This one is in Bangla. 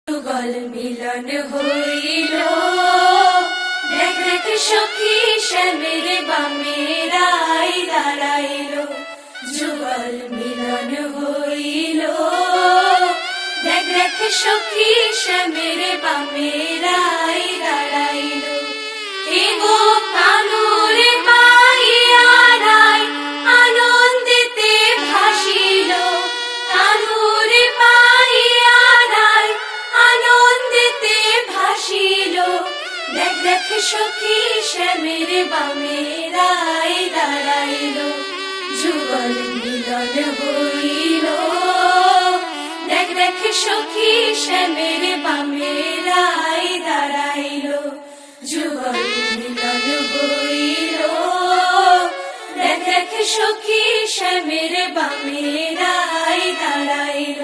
যুগল মিলন হইল, দেখ দেখ সখী শ্যামের বামে রাই দাঁড়াইল। যুগল মিলন হইল, দেখ দেখ সখী শ্যামের বামে রাই দাঁড়াইল। এগো কানুর পাইয়া রাই আনন্দিতে ভাসিল, কানুর পাইয়া রাই আনন্দিতে ভাসিল। দেখ দেখ সখী শ্যামের বামে রাই দাঁড়াইল। যুগল মিলন হইল, দেখ দেখ সখী শ্যামের বামে রাই দাঁড়াইল। যুগল মিলন হইল, দেখ দেখ সখী শ্যামের বামে রাই দাঁড়াইল।